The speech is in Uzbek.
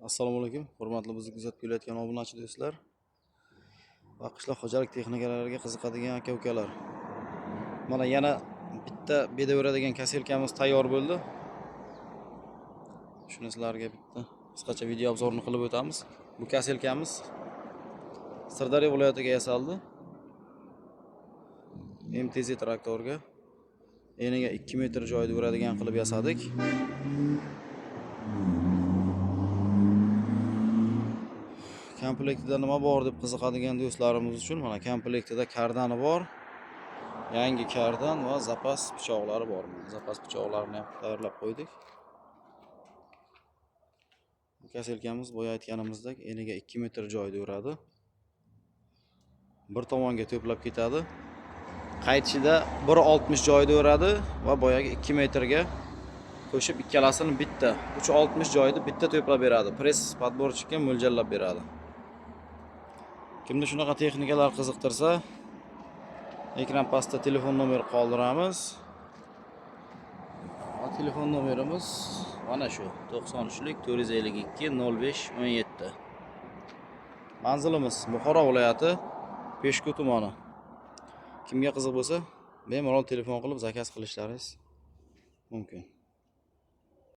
Assalomu alaykum, hurmatli bizni kuzatib kelayotgan obunachi do'stlar va qishloq xo'jalik texnikalariga qiziqadigan aka-ukalar. Mana yana bitta bedaveradigan kaselkamiz tayyor bo'ldi. Shuni sizlarga bitta qisqacha video obzorini qilib o'tamiz. Bu kaselkamiz Sirdaryo viloyatiga yasaldi. MTZ traktorga eniga 2 metr joyda uradigan qilib yasadik. Komplektida nima bor deb qiziqadigan do'stlarimiz uchun mana komplektida kardani bor. Yangi kardan va zapas pichoqlari bor. Zapas pichoqlarini ham tayyorlab qo'ydik. Bu kaselkamiz boya aytganimizdek eniga 2 metr joyda uradi. Bir tomonga to'plab ketadi. Qaytishida 1.60 joyda uradi va boyaga 2 metrga qo'shib ikkalasini bitta 3.60 joyda bitta to'plab beradi. Press podborchikka mo'ljallab beradi. Kimni shunaqa texnikalar qiziqtirsa, ekran pastda telefon nomeri qoldiramiz. Telefon nomerimiz mana shu 93lik 452 05 17. Manzilimiz Buxoro viloyati, Peshku tumani. Kimga qiziq bo'lsa, bemalol telefon qilib zakaz qilishlaringiz mumkin.